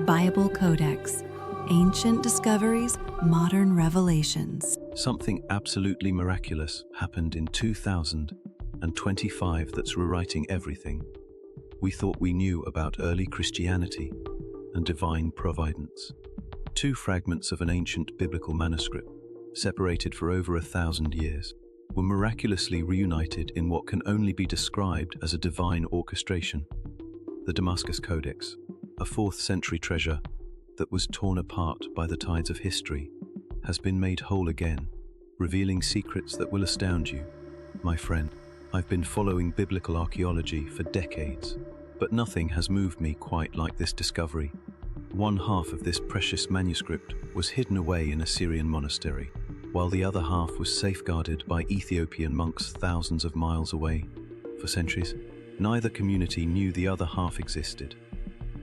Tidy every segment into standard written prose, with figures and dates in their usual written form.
Bible Codex, Ancient Discoveries, Modern Revelations. Something absolutely miraculous happened in 2025 that's rewriting everything we thought we knew about early Christianity and divine providence. Two fragments of an ancient biblical manuscript, separated for over 1,000 years, were miraculously reunited in what can only be described as a divine orchestration. The Damascus Codex, a 4th century treasure that was torn apart by the tides of history, has been made whole again, revealing secrets that will astound you. My friend, I've been following biblical archaeology for decades, but nothing has moved me quite like this discovery. One half of this precious manuscript was hidden away in a Syrian monastery, while the other half was safeguarded by Ethiopian monks thousands of miles away. For centuries, neither community knew the other half existed.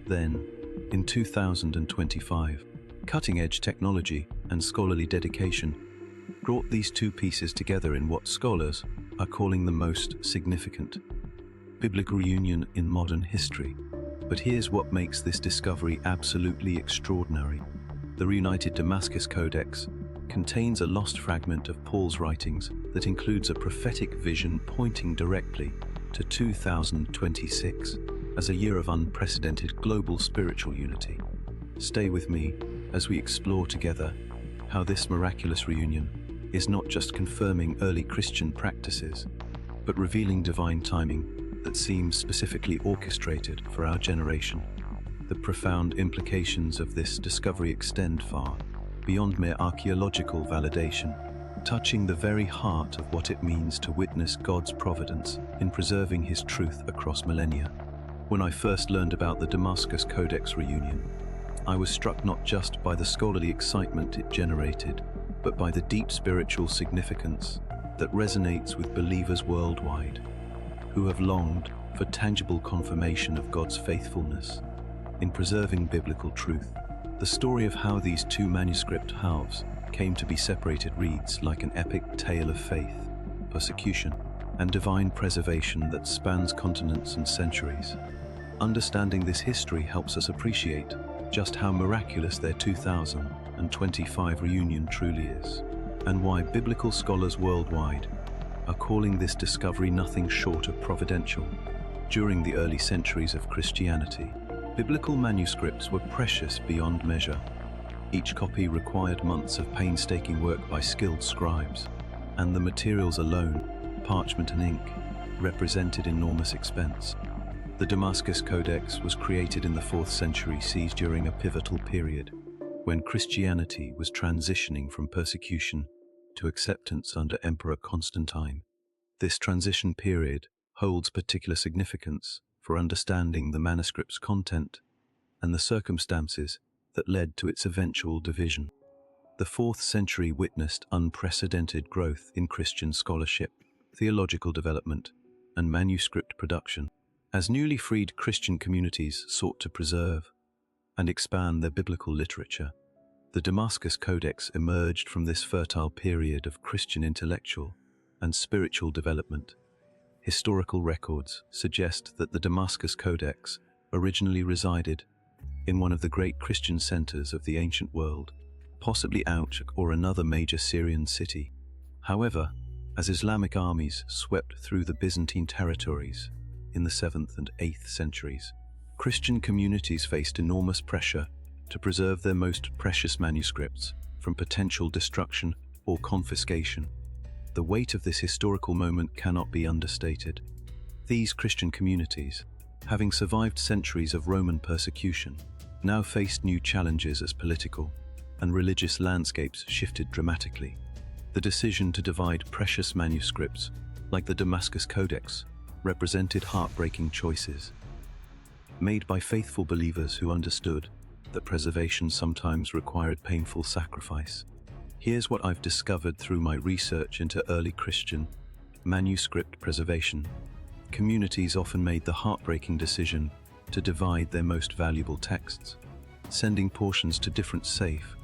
Then, in 2025, cutting-edge technology and scholarly dedication brought these two pieces together in what scholars are calling the most significant biblical reunion in modern history. But here's what makes this discovery absolutely extraordinary. The Reunited Damascus Codex contains a lost fragment of Paul's writings that includes a prophetic vision pointing directly to 2026 as a year of unprecedented global spiritual unity. Stay with me as we explore together how this miraculous reunion is not just confirming early Christian practices, but revealing divine timing that seems specifically orchestrated for our generation. The profound implications of this discovery extend far beyond mere archaeological validation, touching the very heart of what it means to witness God's providence in preserving His truth across millennia. When I first learned about the Damascus Codex reunion, I was struck not just by the scholarly excitement it generated, but by the deep spiritual significance that resonates with believers worldwide, who have longed for tangible confirmation of God's faithfulness in preserving biblical truth. The story of how these two manuscript halves came to be separated reads like an epic tale of faith, persecution, and divine preservation that spans continents and centuries. Understanding this history helps us appreciate just how miraculous their 2025 reunion truly is, and why biblical scholars worldwide are calling this discovery nothing short of providential. During the early centuries of Christianity, biblical manuscripts were precious beyond measure. Each copy required months of painstaking work by skilled scribes, and the materials alone, parchment and ink, represented enormous expense. The Damascus Codex was created in the 4th century CE during a pivotal period when Christianity was transitioning from persecution to acceptance under Emperor Constantine. This transition period holds particular significance for understanding the manuscript's content and the circumstances that led to its eventual division. The 4th century witnessed unprecedented growth in Christian scholarship, theological development, and manuscript production, as newly freed Christian communities sought to preserve and expand their biblical literature. The Damascus Codex emerged from this fertile period of Christian intellectual and spiritual development. Historical records suggest that the Damascus Codex originally resided in one of the great Christian centers of the ancient world, possibly Ouch or another major Syrian city. However, as Islamic armies swept through the Byzantine territories in the 7th and 8th centuries, Christian communities faced enormous pressure to preserve their most precious manuscripts from potential destruction or confiscation. The weight of this historical moment cannot be understated. These Christian communities, having survived centuries of Roman persecution, now faced new challenges as political and religious landscapes shifted dramatically. The decision to divide precious manuscripts, like the Damascus Codex, represented heartbreaking choices, made by faithful believers who understood that preservation sometimes required painful sacrifice. Here's what I've discovered through my research into early Christian manuscript preservation. Communities often made the heartbreaking decision to divide their most valuable texts, sending portions to different safe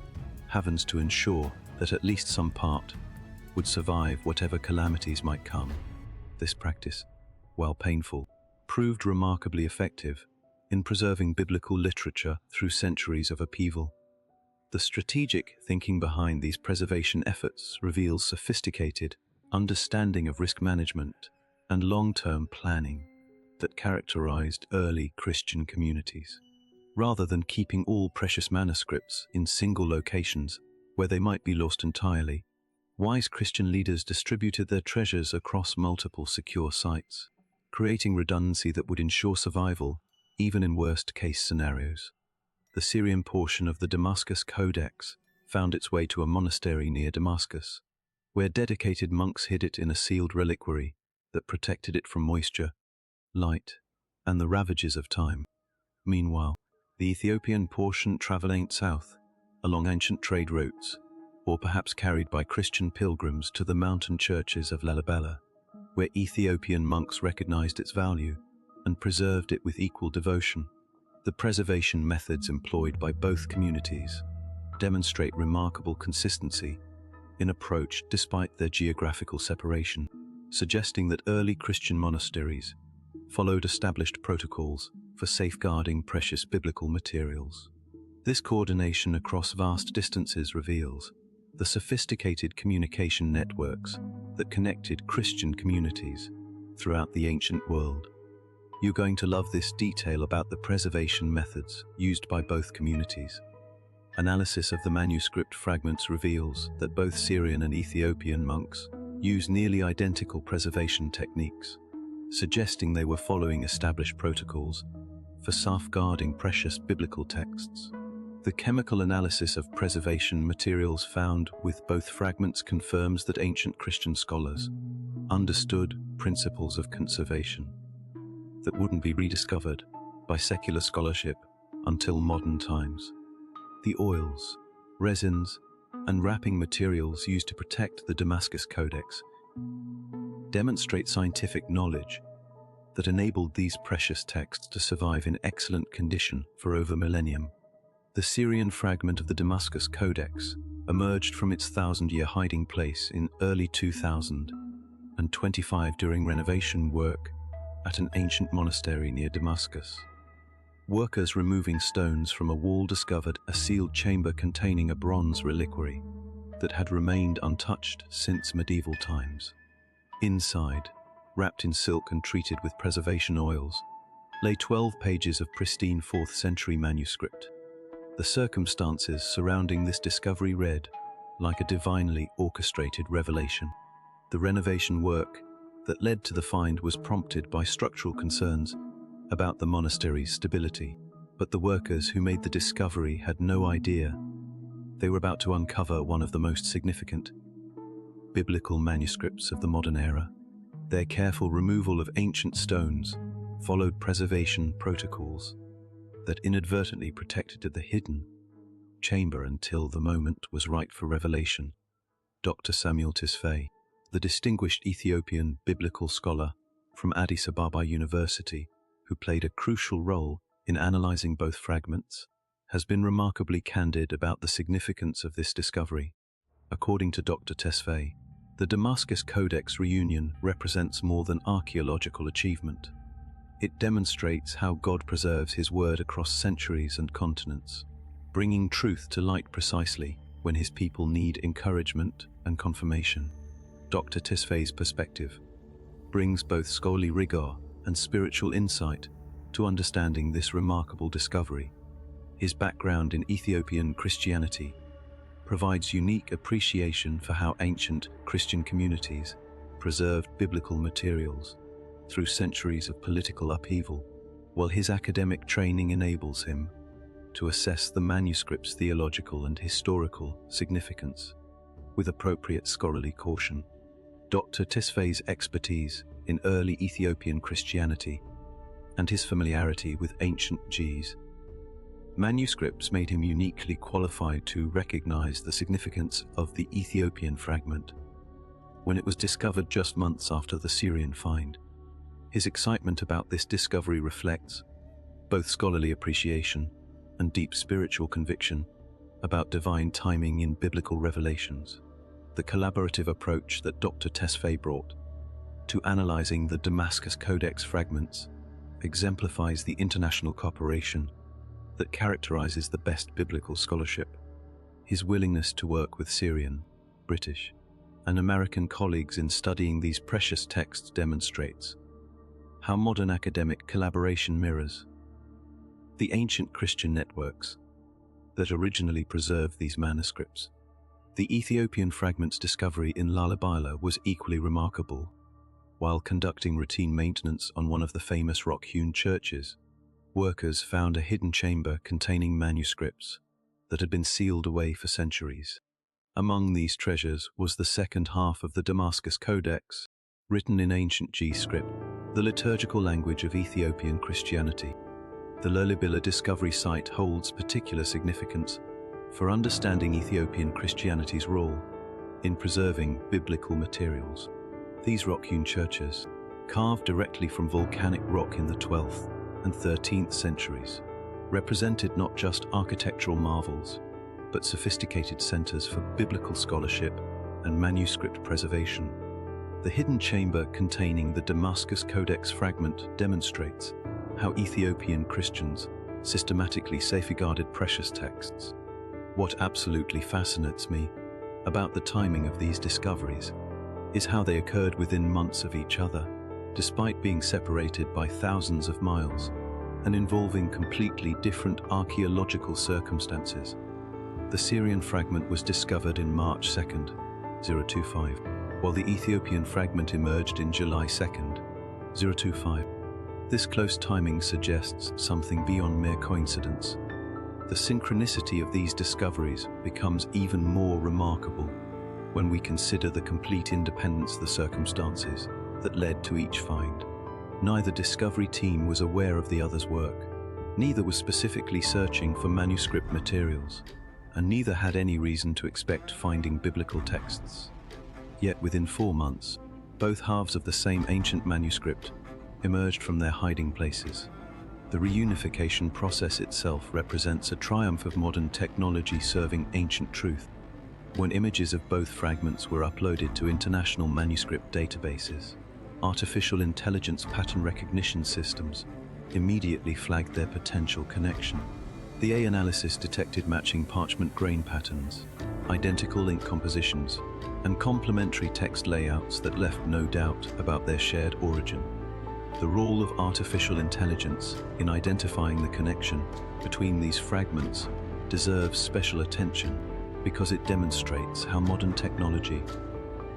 havens to ensure that at least some part would survive whatever calamities might come. This practice, while painful, proved remarkably effective in preserving biblical literature through centuries of upheaval. The strategic thinking behind these preservation efforts reveals sophisticated understanding of risk management and long-term planning that characterized early Christian communities. Rather than keeping all precious manuscripts in single locations where they might be lost entirely, wise Christian leaders distributed their treasures across multiple secure sites, creating redundancy that would ensure survival even in worst-case scenarios. The Syrian portion of the Damascus Codex found its way to a monastery near Damascus, where dedicated monks hid it in a sealed reliquary that protected it from moisture, light, and the ravages of time. Meanwhile, the Ethiopian portion traveled south, along ancient trade routes, or perhaps carried by Christian pilgrims to the mountain churches of Lalibela, where Ethiopian monks recognized its value and preserved it with equal devotion. The preservation methods employed by both communities demonstrate remarkable consistency in approach despite their geographical separation, suggesting that early Christian monasteries followed established protocols for safeguarding precious biblical materials. This coordination across vast distances reveals the sophisticated communication networks that connected Christian communities throughout the ancient world. You're going to love this detail about the preservation methods used by both communities. Analysis of the manuscript fragments reveals that both Syrian and Ethiopian monks use nearly identical preservation techniques, suggesting they were following established protocols for safeguarding precious biblical texts. The chemical analysis of preservation materials found with both fragments confirms that ancient Christian scholars understood principles of conservation that wouldn't be rediscovered by secular scholarship until modern times. The oils, resins, and wrapping materials used to protect the Damascus Codex demonstrate scientific knowledge that enabled these precious texts to survive in excellent condition for over millennium. The Syrian fragment of the Damascus Codex emerged from its 1,000-year hiding place in early 2025 during renovation work at an ancient monastery near Damascus. Workers removing stones from a wall discovered a sealed chamber containing a bronze reliquary that had remained untouched since medieval times. Inside, wrapped in silk and treated with preservation oils, lay 12 pages of pristine 4th century manuscript. The circumstances surrounding this discovery read like a divinely orchestrated revelation. The renovation work that led to the find was prompted by structural concerns about the monastery's stability, but the workers who made the discovery had no idea they were about to uncover one of the most significant biblical manuscripts of the modern era. Their careful removal of ancient stones followed preservation protocols that inadvertently protected the hidden chamber until the moment was right for revelation. Dr. Samuel Tesfaye, the distinguished Ethiopian biblical scholar from Addis Ababa University, who played a crucial role in analyzing both fragments, has been remarkably candid about the significance of this discovery. According to Dr. Tesfaye, the Damascus Codex reunion represents more than archaeological achievement. It demonstrates how God preserves His word across centuries and continents, bringing truth to light precisely when His people need encouragement and confirmation. Dr. Tesfaye's perspective brings both scholarly rigor and spiritual insight to understanding this remarkable discovery. His background in Ethiopian Christianity provides unique appreciation for how ancient Christian communities preserved biblical materials through centuries of political upheaval, while his academic training enables him to assess the manuscript's theological and historical significance with appropriate scholarly caution. Dr. Tesfaye's expertise in early Ethiopian Christianity and his familiarity with ancient manuscripts made him uniquely qualified to recognize the significance of the Ethiopian fragment when it was discovered just months after the Syrian find. His excitement about this discovery reflects both scholarly appreciation and deep spiritual conviction about divine timing in biblical revelations. The collaborative approach that Dr. Tesfaye brought to analyzing the Damascus Codex fragments exemplifies the international cooperation that characterizes the best biblical scholarship. His willingness to work with Syrian, British, and American colleagues in studying these precious texts demonstrates how modern academic collaboration mirrors the ancient Christian networks that originally preserved these manuscripts. The Ethiopian fragments discovery in Lalibela was equally remarkable. While conducting routine maintenance on one of the famous rock-hewn churches, workers found a hidden chamber containing manuscripts that had been sealed away for centuries. Among these treasures was the second half of the Damascus Codex, written in ancient G script, the liturgical language of Ethiopian Christianity. The Lalibela discovery site holds particular significance for understanding Ethiopian Christianity's role in preserving biblical materials. These rock-hewn churches, carved directly from volcanic rock in the 12th and 13th centuries, represented not just architectural marvels, but sophisticated centers for biblical scholarship and manuscript preservation. The hidden chamber containing the Damascus Codex fragment demonstrates how Ethiopian Christians systematically safeguarded precious texts. What absolutely fascinates me about the timing of these discoveries is how they occurred within months of each other, despite being separated by thousands of miles and involving completely different archaeological circumstances. The Syrian fragment was discovered in March 2nd, 025, while the Ethiopian fragment emerged in July 2nd, 025. This close timing suggests something beyond mere coincidence. The synchronicity of these discoveries becomes even more remarkable when we consider the complete independence of the circumstances that led to each find. Neither discovery team was aware of the other's work, neither was specifically searching for manuscript materials, and neither had any reason to expect finding biblical texts. Yet within 4 months, both halves of the same ancient manuscript emerged from their hiding places. The reunification process itself represents a triumph of modern technology serving ancient truth. When images of both fragments were uploaded to international manuscript databases, artificial intelligence pattern recognition systems immediately flagged their potential connection. The AI analysis detected matching parchment grain patterns, identical ink compositions, and complementary text layouts that left no doubt about their shared origin. The role of artificial intelligence in identifying the connection between these fragments deserves special attention because it demonstrates how modern technology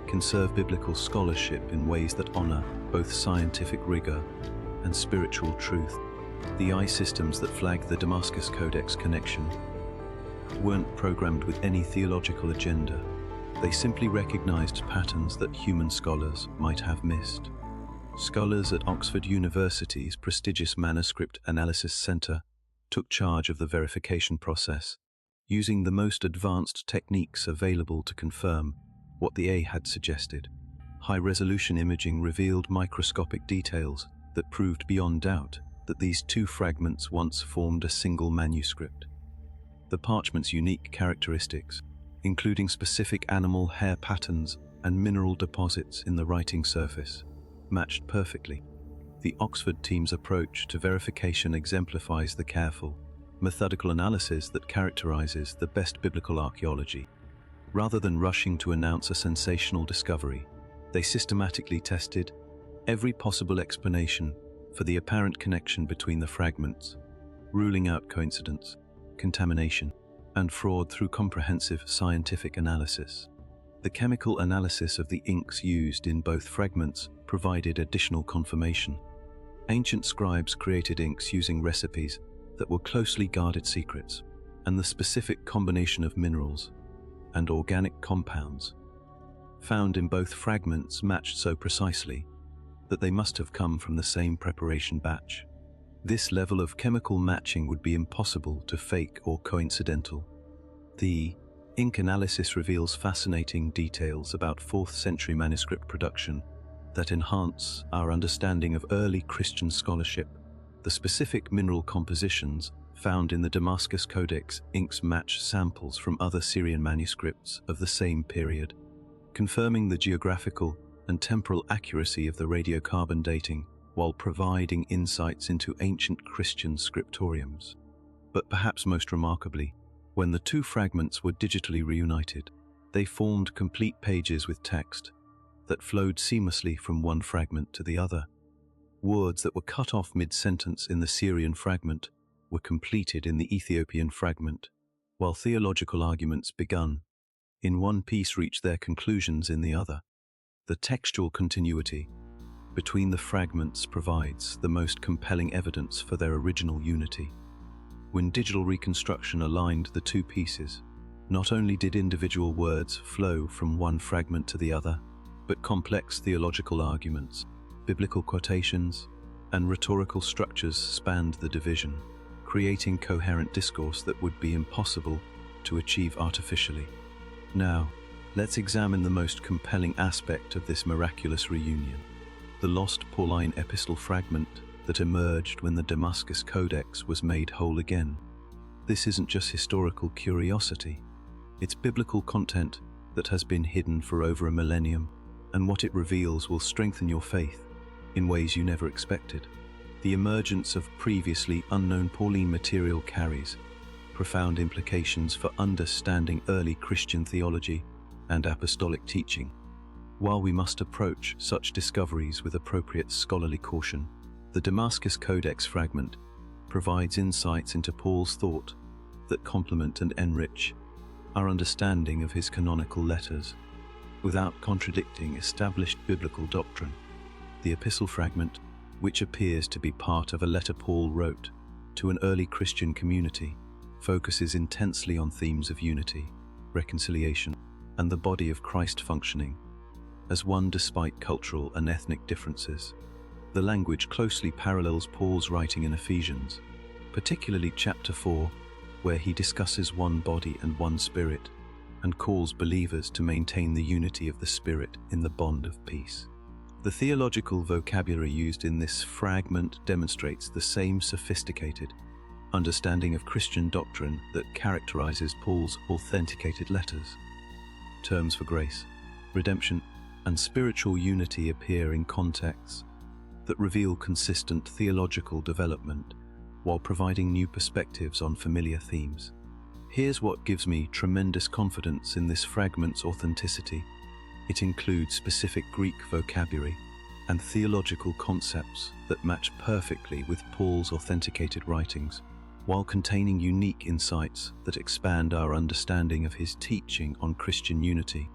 can serve biblical scholarship in ways that honor both scientific rigor and spiritual truth. The AI systems that flagged the Damascus Codex connection weren't programmed with any theological agenda. They simply recognized patterns that human scholars might have missed. Scholars at Oxford University's prestigious Manuscript Analysis Center took charge of the verification process, using the most advanced techniques available to confirm what the AI had suggested. High-resolution imaging revealed microscopic details that proved beyond doubt that these two fragments once formed a single manuscript. The parchment's unique characteristics, including specific animal hair patterns and mineral deposits in the writing surface, matched perfectly. The Oxford team's approach to verification exemplifies the careful, methodical analysis that characterizes the best biblical archaeology. Rather than rushing to announce a sensational discovery, they systematically tested every possible explanation for the apparent connection between the fragments, ruling out coincidence, contamination, and fraud through comprehensive scientific analysis. The chemical analysis of the inks used in both fragments provided additional confirmation. Ancient scribes created inks using recipes that were closely guarded secrets, and the specific combination of minerals and organic compounds found in both fragments matched so precisely that they must have come from the same preparation batch. This level of chemical matching would be impossible to fake or coincidental. The ink analysis reveals fascinating details about 4th century manuscript production that enhance our understanding of early Christian scholarship. The specific mineral compositions found in the Damascus Codex inks match samples from other Syrian manuscripts of the same period, confirming the geographical and temporal accuracy of the radiocarbon dating. while providing insights into ancient Christian scriptoriums. But perhaps most remarkably, when the two fragments were digitally reunited, they formed complete pages with text that flowed seamlessly from one fragment to the other. Words that were cut off mid-sentence in the Syrian fragment were completed in the Ethiopian fragment, while theological arguments begun in one piece reached their conclusions in the other. The textual continuity between the fragments provides the most compelling evidence for their original unity. When digital reconstruction aligned the two pieces, not only did individual words flow from one fragment to the other, but complex theological arguments, biblical quotations, and rhetorical structures spanned the division, creating coherent discourse that would be impossible to achieve artificially. Now, let's examine the most compelling aspect of this miraculous reunion: the lost Pauline epistle fragment that emerged when the Damascus Codex was made whole again. This isn't just historical curiosity, it's biblical content that has been hidden for over a millennium, and what it reveals will strengthen your faith in ways you never expected. The emergence of previously unknown Pauline material carries profound implications for understanding early Christian theology and apostolic teaching. While we must approach such discoveries with appropriate scholarly caution, the Damascus Codex fragment provides insights into Paul's thought that complement and enrich our understanding of his canonical letters without contradicting established biblical doctrine. The epistle fragment, which appears to be part of a letter Paul wrote to an early Christian community, focuses intensely on themes of unity, reconciliation, and the body of Christ functioning as one despite cultural and ethnic differences. The language closely parallels Paul's writing in Ephesians, particularly chapter 4, where he discusses one body and one spirit, and calls believers to maintain the unity of the Spirit in the bond of peace. The theological vocabulary used in this fragment demonstrates the same sophisticated understanding of Christian doctrine that characterizes Paul's authenticated letters. Terms for grace, redemption, and spiritual unity appear in contexts that reveal consistent theological development while providing new perspectives on familiar themes. Here's what gives me tremendous confidence in this fragment's authenticity. It includes specific Greek vocabulary and theological concepts that match perfectly with Paul's authenticated writings, while containing unique insights that expand our understanding of his teaching on Christian unity.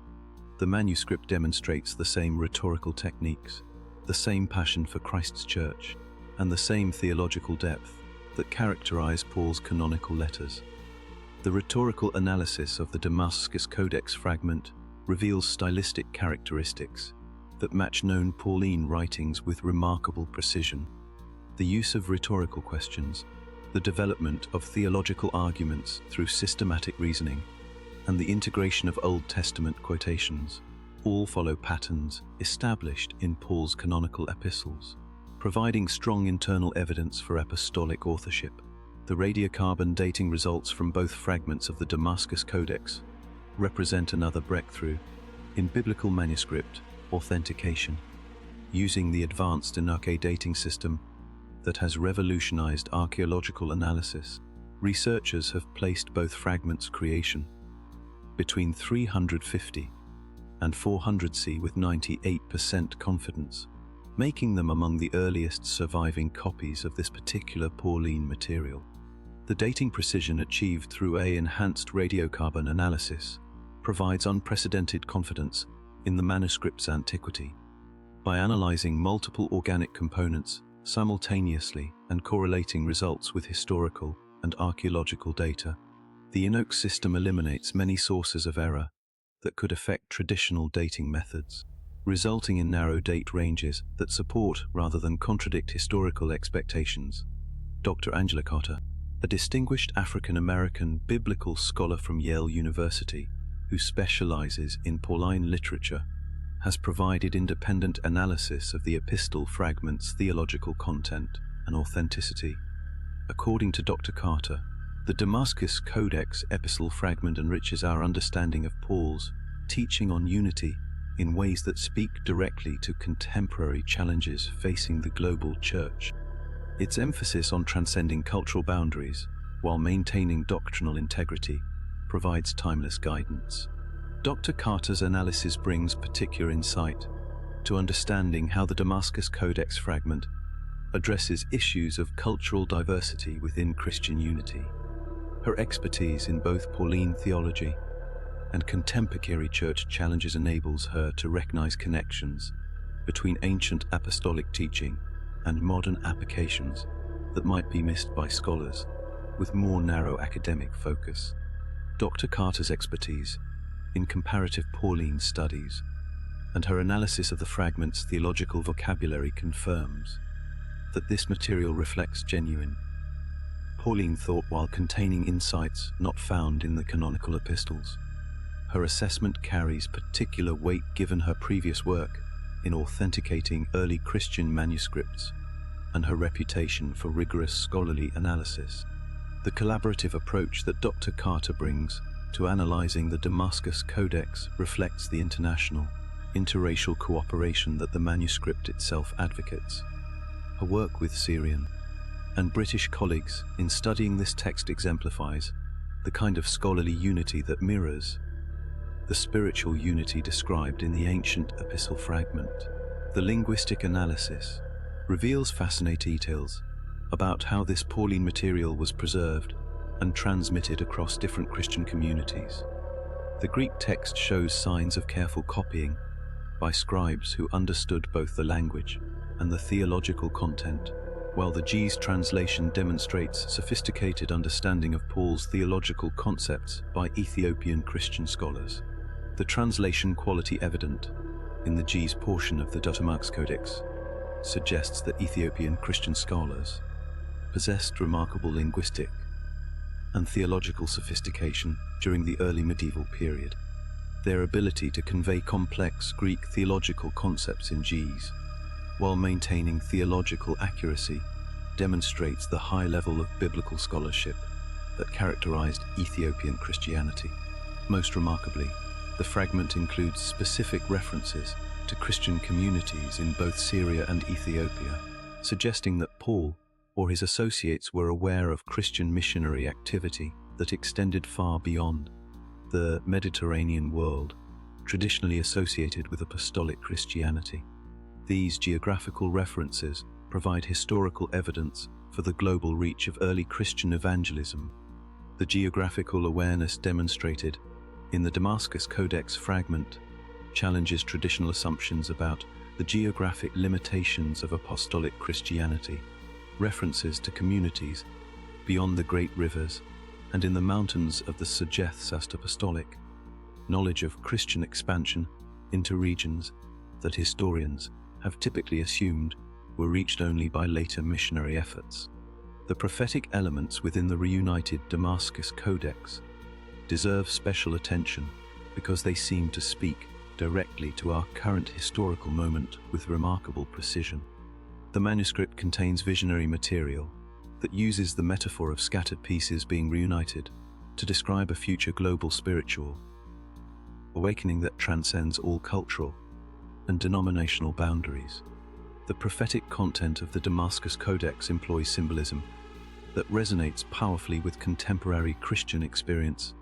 The manuscript demonstrates the same rhetorical techniques, the same passion for Christ's church, and the same theological depth that characterize Paul's canonical letters. The rhetorical analysis of the Damascus Codex fragment reveals stylistic characteristics that match known Pauline writings with remarkable precision. The use of rhetorical questions, the development of theological arguments through systematic reasoning, and the integration of Old Testament quotations all follow patterns established in Paul's canonical epistles, providing strong internal evidence for apostolic authorship. The radiocarbon dating results from both fragments of the Damascus Codex represent another breakthrough in biblical manuscript authentication, using the advanced Enoch dating system that has revolutionized archaeological analysis. Researchers have placed both fragments' creation between 350 and 400 C with 98% confidence, making them among the earliest surviving copies of this particular Pauline material. The dating precision achieved through an enhanced radiocarbon analysis provides unprecedented confidence in the manuscript's antiquity. By analyzing multiple organic components simultaneously and correlating results with historical and archaeological data, the Enoch system eliminates many sources of error that could affect traditional dating methods, resulting in narrow date ranges that support rather than contradict historical expectations. Dr. Angela Cotter, a distinguished African-American biblical scholar from Yale University who specializes in Pauline literature, has provided independent analysis of the epistle fragment's theological content and authenticity. According to Dr. Carter, the Damascus Codex epistle fragment enriches our understanding of Paul's teaching on unity in ways that speak directly to contemporary challenges facing the global church. Its emphasis on transcending cultural boundaries while maintaining doctrinal integrity provides timeless guidance. Dr. Carter's analysis brings particular insight to understanding how the Damascus Codex fragment addresses issues of cultural diversity within Christian unity. Her expertise in both Pauline theology and contemporary church challenges enables her to recognize connections between ancient apostolic teaching and modern applications that might be missed by scholars with more narrow academic focus. Dr. Carter's expertise in comparative Pauline studies and her analysis of the fragment's theological vocabulary confirms that this material reflects genuine Pauline thought while containing insights not found in the canonical epistles. Her assessment carries particular weight given her previous work in authenticating early Christian manuscripts and her reputation for rigorous scholarly analysis. The collaborative approach that Dr. Carter brings to analyzing the Damascus Codex reflects the international, interracial cooperation that the manuscript itself advocates. Her work with Syrian and British colleagues in studying this text exemplifies the kind of scholarly unity that mirrors the spiritual unity described in the ancient epistle fragment. The linguistic analysis reveals fascinating details about how this Pauline material was preserved and transmitted across different Christian communities. The Greek text shows signs of careful copying by scribes who understood both the language and the theological content, while the G's translation demonstrates sophisticated understanding of Paul's theological concepts by Ethiopian Christian scholars. The translation quality evident in the G's portion of the Damascus Codex suggests that Ethiopian Christian scholars possessed remarkable linguistic and theological sophistication during the early medieval period. Their ability to convey complex Greek theological concepts in G's while maintaining theological accuracy demonstrates the high level of biblical scholarship that characterized Ethiopian Christianity. Most remarkably, the fragment includes specific references to Christian communities in both Syria and Ethiopia, suggesting that Paul or his associates were aware of Christian missionary activity that extended far beyond the Mediterranean world, traditionally associated with apostolic Christianity. These geographical references provide historical evidence for the global reach of early Christian evangelism. The geographical awareness demonstrated in the Damascus Codex fragment challenges traditional assumptions about the geographic limitations of apostolic Christianity. References to communities beyond the great rivers and in the mountains of the suggest apostolic knowledge of Christian expansion into regions that historians have typically assumed were reached only by later missionary efforts. The prophetic elements within the reunited Damascus Codex deserve special attention because they seem to speak directly to our current historical moment with remarkable precision. The manuscript contains visionary material that uses the metaphor of scattered pieces being reunited to describe a future global spiritual awakening that transcends all cultural and denominational boundaries. The prophetic content of the Damascus Codex employs symbolism that resonates powerfully with contemporary Christian experience.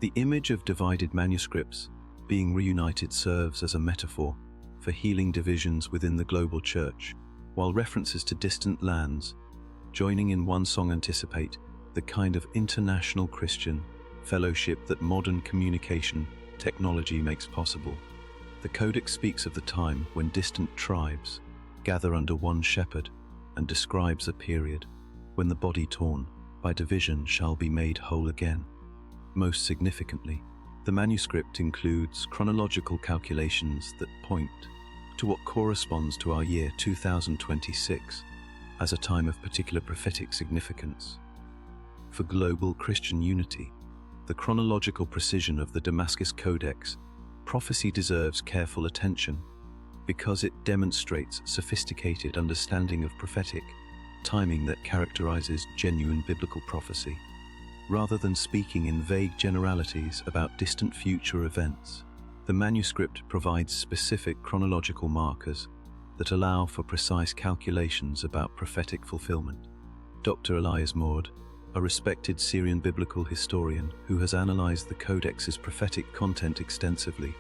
The image of divided manuscripts being reunited serves as a metaphor for healing divisions within the global church, while references to distant lands joining in one song anticipate the kind of international Christian fellowship that modern communication technology makes possible. The Codex speaks of the time when distant tribes gather under one shepherd and describes a period when the body torn by division shall be made whole again. Most significantly, the manuscript includes chronological calculations that point to what corresponds to our year 2026 as a time of particular prophetic significance. For global Christian unity, the chronological precision of the Damascus Codex prophecy deserves careful attention because it demonstrates sophisticated understanding of prophetic timing that characterizes genuine biblical prophecy. Rather than speaking in vague generalities about distant future events, The manuscript provides specific chronological markers that allow for precise calculations about prophetic fulfillment. Dr. Elias Maud, a respected Syrian biblical historian who has analyzed the Codex's prophetic content extensively,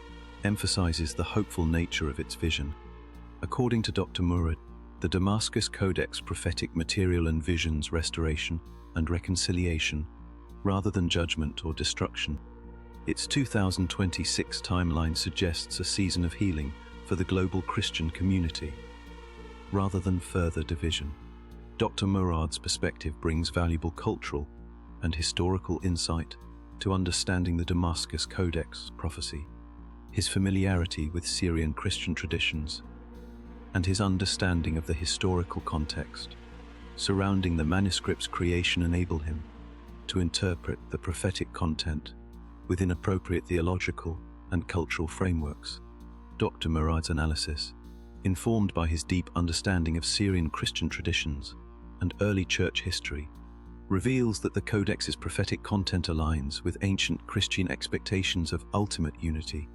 emphasizes the hopeful nature of its vision. According to Dr. Murad, the Damascus Codex prophetic material envisions restoration and reconciliation rather than judgment or destruction. Its 2026 timeline suggests a season of healing for the global Christian community, rather than further division. Dr. Murad's perspective brings valuable cultural and historical insight to understanding the Damascus Codex prophecy. His familiarity with Syrian Christian traditions and his understanding of the historical context surrounding the manuscript's creation enable him to interpret the prophetic content within appropriate theological and cultural frameworks. Dr. Murad's analysis, informed by his deep understanding of Syrian Christian traditions and early church history, reveals that the Codex's prophetic content aligns with ancient Christian expectations of ultimate unity,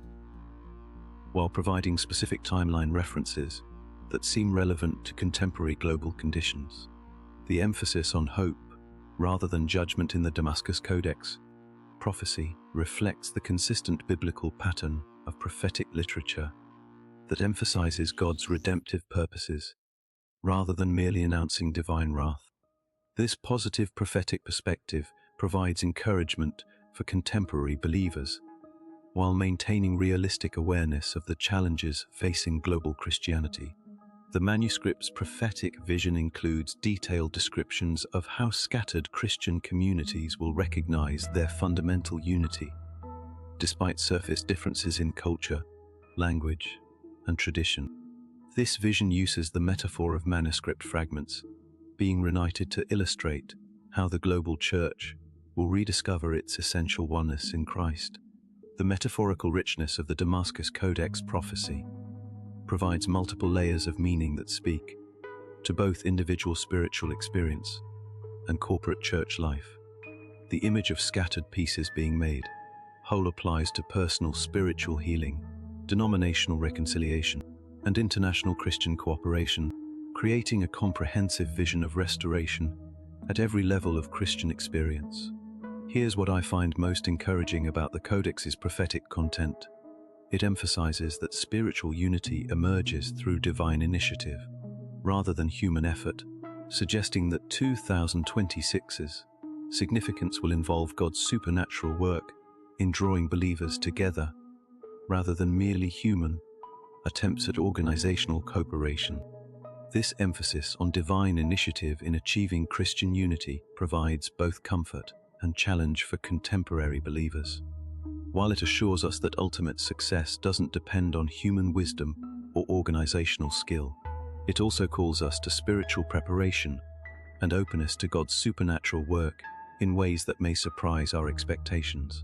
while providing specific timeline references that seem relevant to contemporary global conditions. The emphasis on hope, rather than judgment in the Damascus Codex prophecy, reflects the consistent biblical pattern of prophetic literature that emphasizes God's redemptive purposes rather than merely announcing divine wrath. This positive prophetic perspective provides encouragement for contemporary believers, while maintaining realistic awareness of the challenges facing global Christianity. The manuscript's prophetic vision includes detailed descriptions of how scattered Christian communities will recognize their fundamental unity, despite surface differences in culture, language, and tradition. This vision uses the metaphor of manuscript fragments being reunited to illustrate how the global church will rediscover its essential oneness in Christ. The metaphorical richness of the Damascus Codex prophecy provides multiple layers of meaning that speak to both individual spiritual experience and corporate church life. The image of scattered pieces being made whole applies to personal spiritual healing, denominational reconciliation, and international Christian cooperation, creating a comprehensive vision of restoration at every level of Christian experience. Here's what I find most encouraging about the Codex's prophetic content. It emphasizes that spiritual unity emerges through divine initiative, rather than human effort, suggesting that 2026's significance will involve God's supernatural work in drawing believers together, rather than merely human attempts at organizational cooperation. This emphasis on divine initiative in achieving Christian unity provides both comfort and challenge for contemporary believers. While it assures us that ultimate success doesn't depend on human wisdom or organizational skill, it also calls us to spiritual preparation and openness to God's supernatural work in ways that may surprise our expectations.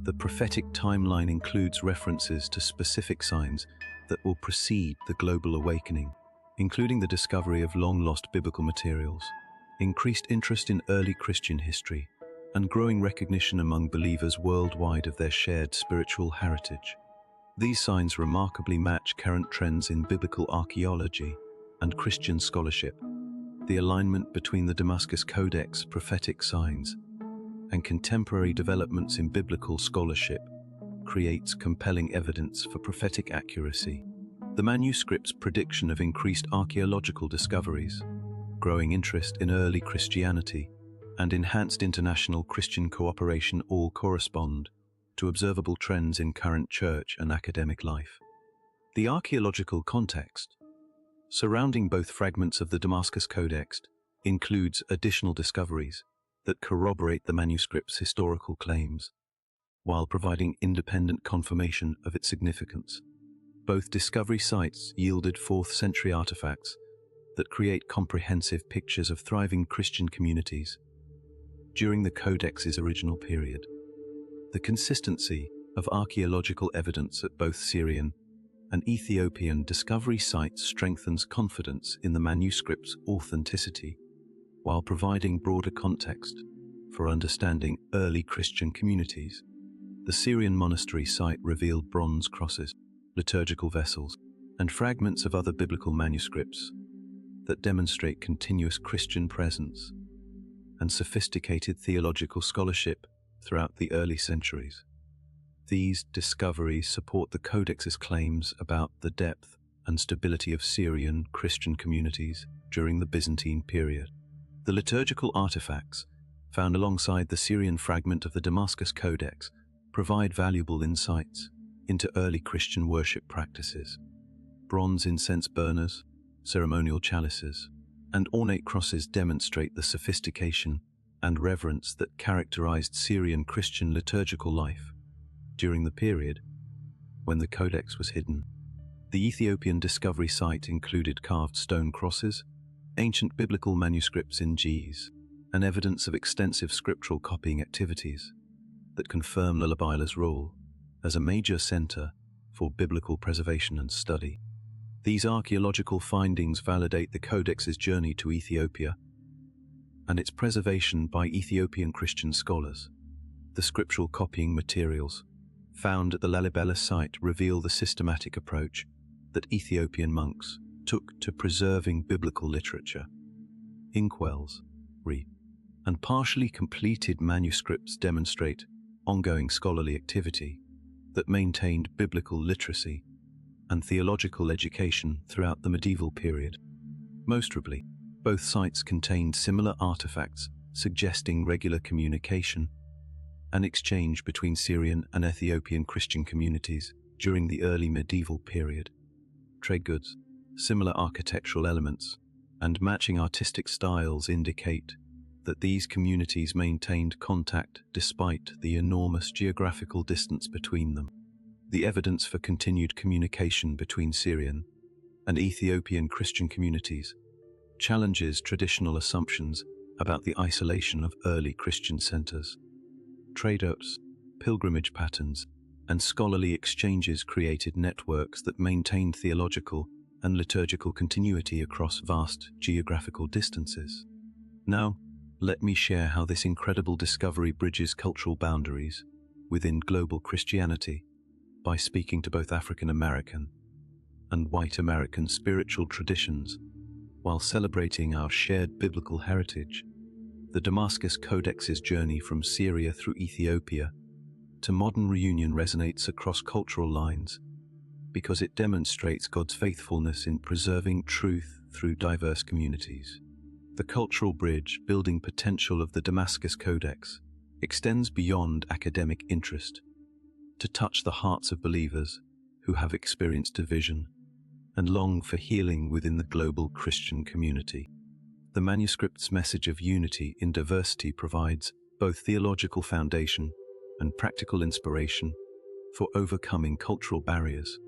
The prophetic timeline includes references to specific signs that will precede the global awakening, including the discovery of long-lost biblical materials, increased interest in early Christian history, and growing recognition among believers worldwide of their shared spiritual heritage. These signs remarkably match current trends in biblical archaeology and Christian scholarship. The alignment between the Damascus Codex prophetic signs and contemporary developments in biblical scholarship creates compelling evidence for prophetic accuracy. The manuscript's prediction of increased archaeological discoveries, growing interest in early Christianity, and enhanced international Christian cooperation all correspond to observable trends in current church and academic life. The archaeological context surrounding both fragments of the Damascus Codex includes additional discoveries that corroborate the manuscript's historical claims, while providing independent confirmation of its significance. Both discovery sites yielded 4th century artifacts that create comprehensive pictures of thriving Christian communities during the Codex's original period. The consistency of archaeological evidence at both Syrian and Ethiopian discovery sites strengthens confidence in the manuscript's authenticity, while providing broader context for understanding early Christian communities. The Syrian monastery site revealed bronze crosses, liturgical vessels, and fragments of other biblical manuscripts that demonstrate continuous Christian presence and sophisticated theological scholarship throughout the early centuries. These discoveries support the Codex's claims about the depth and stability of Syrian Christian communities during the Byzantine period. The liturgical artifacts found alongside the Syrian fragment of the Damascus Codex provide valuable insights into early Christian worship practices. Bronze incense burners, ceremonial chalices, and ornate crosses demonstrate the sophistication and reverence that characterized Syrian Christian liturgical life during the period when the Codex was hidden. The Ethiopian discovery site included carved stone crosses, ancient biblical manuscripts in Gs, and evidence of extensive scriptural copying activities that confirm Lullabyla's role as a major center for biblical preservation and study. These archaeological findings validate the Codex's journey to Ethiopia and its preservation by Ethiopian Christian scholars. The scriptural copying materials found at the Lalibela site reveal the systematic approach that Ethiopian monks took to preserving biblical literature. Inkwells, and partially completed manuscripts demonstrate ongoing scholarly activity that maintained biblical literacy and theological education throughout the medieval period. Most notably, both sites contained similar artifacts suggesting regular communication and exchange between Syrian and Ethiopian Christian communities during the early medieval period. Trade goods, similar architectural elements, and matching artistic styles indicate that these communities maintained contact despite the enormous geographical distance between them. The evidence for continued communication between Syrian and Ethiopian Christian communities challenges traditional assumptions about the isolation of early Christian centers. Trade routes, pilgrimage patterns, and scholarly exchanges created networks that maintained theological and liturgical continuity across vast geographical distances. Now, let me share how this incredible discovery bridges cultural boundaries within global Christianity by speaking to both African American and white American spiritual traditions while celebrating our shared biblical heritage. The Damascus Codex's journey from Syria through Ethiopia to modern Reunion resonates across cultural lines because it demonstrates God's faithfulness in preserving truth through diverse communities. The cultural bridge building potential of the Damascus Codex extends beyond academic interest to touch the hearts of believers who have experienced division and long for healing within the global Christian community. The manuscript's message of unity in diversity provides both theological foundation and practical inspiration for overcoming cultural barriers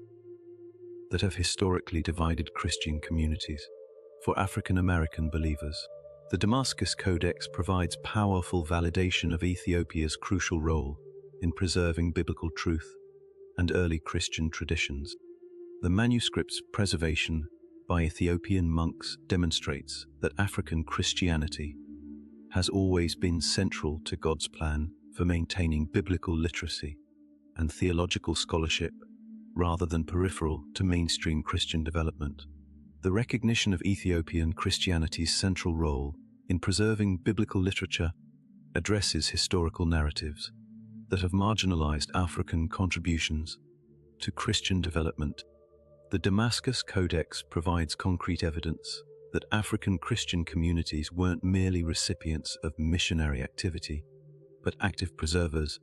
that have historically divided Christian communities. For African American believers, the Damascus Codex provides powerful validation of Ethiopia's crucial role in preserving biblical truth and early Christian traditions. The manuscript's preservation by Ethiopian monks demonstrates that African Christianity has always been central to God's plan for maintaining biblical literacy and theological scholarship rather than peripheral to mainstream Christian development. The recognition of Ethiopian Christianity's central role in preserving biblical literature addresses historical narratives that have marginalized African contributions to Christian development. The Damascus Codex provides concrete evidence that African Christian communities weren't merely recipients of missionary activity, but active preservers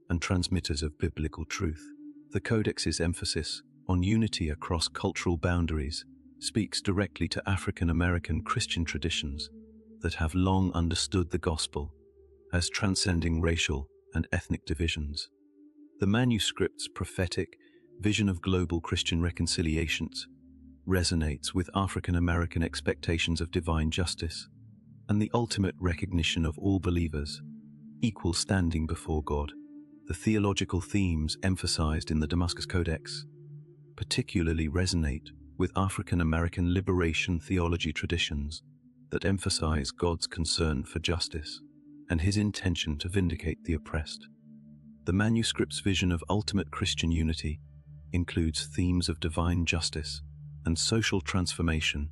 and transmitters of biblical truth. The Codex's emphasis on unity across cultural boundaries speaks directly to African American Christian traditions that have long understood the gospel as transcending racial and ethnic divisions. The manuscript's prophetic vision of global Christian reconciliations resonates with African American expectations of divine justice and the ultimate recognition of all believers equal standing before God. The theological themes emphasized in the Damascus Codex particularly resonate with African American liberation theology traditions that emphasize God's concern for justice and his intention to vindicate the oppressed. The manuscript's vision of ultimate Christian unity includes themes of divine justice and social transformation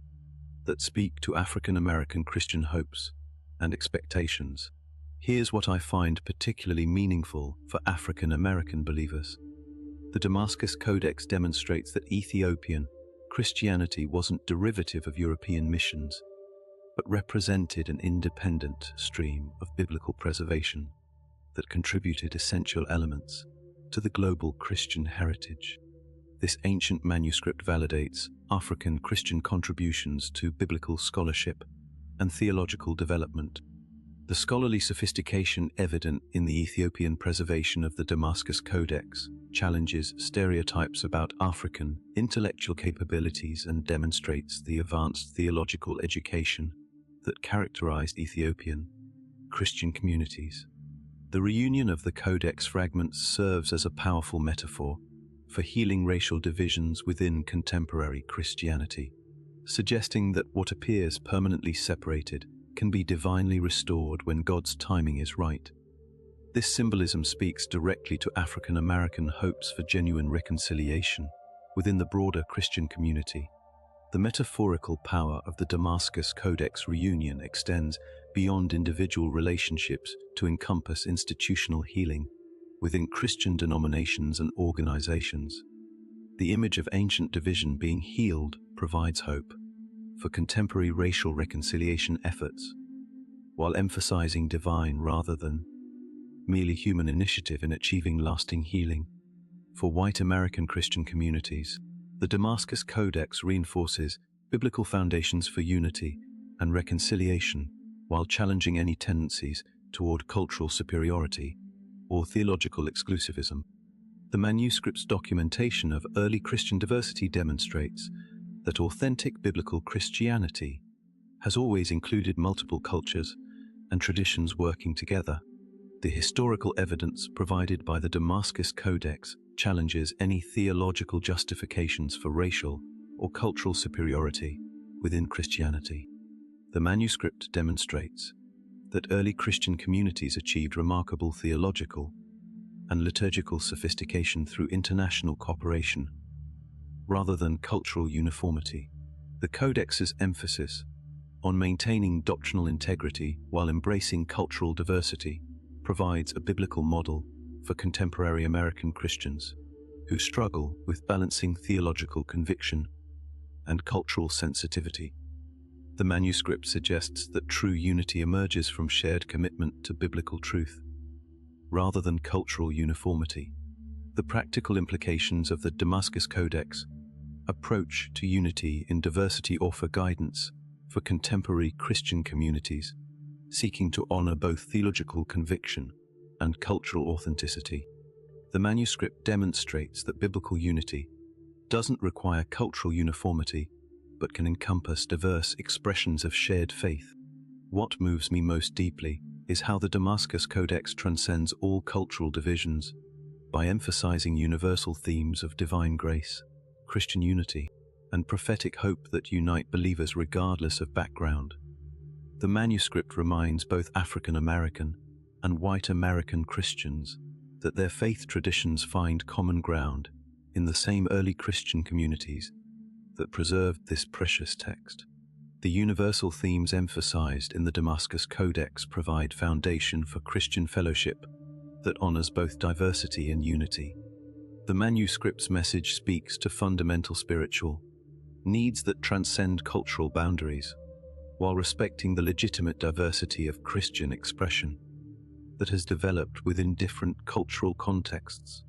that speak to African American Christian hopes and expectations. Here's what I find particularly meaningful for African American believers. The Damascus Codex demonstrates that Ethiopian Christianity wasn't derivative of European missions, but represented an independent stream of biblical preservation that contributed essential elements to the global Christian heritage. This ancient manuscript validates African Christian contributions to biblical scholarship and theological development. The scholarly sophistication evident in the Ethiopian preservation of the Damascus Codex challenges stereotypes about African intellectual capabilities and demonstrates the advanced theological education that characterized Ethiopian Christian communities. The reunion of the Codex fragments serves as a powerful metaphor for healing racial divisions within contemporary Christianity, suggesting that what appears permanently separated can be divinely restored when God's timing is right. This symbolism speaks directly to African American hopes for genuine reconciliation within the broader Christian community. The metaphorical power of the Damascus Codex reunion extends beyond individual relationships to encompass institutional healing within Christian denominations and organizations. The image of ancient division being healed provides hope for contemporary racial reconciliation efforts, while emphasizing divine rather than merely human initiative in achieving lasting healing. For white American Christian communities, the Damascus Codex reinforces biblical foundations for unity and reconciliation while challenging any tendencies toward cultural superiority or theological exclusivism. The manuscript's documentation of early Christian diversity demonstrates that authentic biblical Christianity has always included multiple cultures and traditions working together. The historical evidence provided by the Damascus Codex challenges any theological justifications for racial or cultural superiority within Christianity. The manuscript demonstrates that early Christian communities achieved remarkable theological and liturgical sophistication through international cooperation rather than cultural uniformity. The Codex's emphasis on maintaining doctrinal integrity while embracing cultural diversity provides a biblical model for contemporary American Christians who struggle with balancing theological conviction and cultural sensitivity. The manuscript suggests that true unity emerges from shared commitment to biblical truth rather than cultural uniformity. The practical implications of the Damascus Codex approach to unity in diversity offer guidance for contemporary Christian communities seeking to honor both theological conviction and cultural authenticity. The manuscript demonstrates that biblical unity doesn't require cultural uniformity, but can encompass diverse expressions of shared faith. What moves me most deeply is how the Damascus Codex transcends all cultural divisions by emphasizing universal themes of divine grace, Christian unity, and prophetic hope that unite believers regardless of background. The manuscript reminds both African American and white American Christians that their faith traditions find common ground in the same early Christian communities that preserved this precious text. The universal themes emphasized in the Damascus Codex provide foundation for Christian fellowship that honors both diversity and unity. The manuscript's message speaks to fundamental spiritual needs that transcend cultural boundaries, while respecting the legitimate diversity of Christian expression that has developed within different cultural contexts.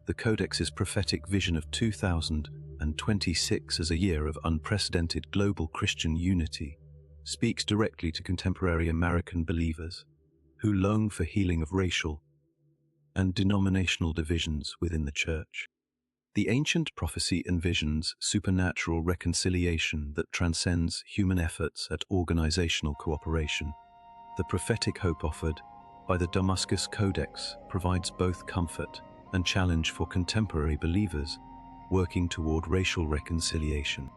The Codex's prophetic vision of 2026 as a year of unprecedented global Christian unity speaks directly to contemporary American believers who long for healing of racial and denominational divisions within the Church. The ancient prophecy envisions supernatural reconciliation that transcends human efforts at organizational cooperation. The prophetic hope offered by the Damascus Codex provides both comfort and challenge for contemporary believers working toward racial reconciliation.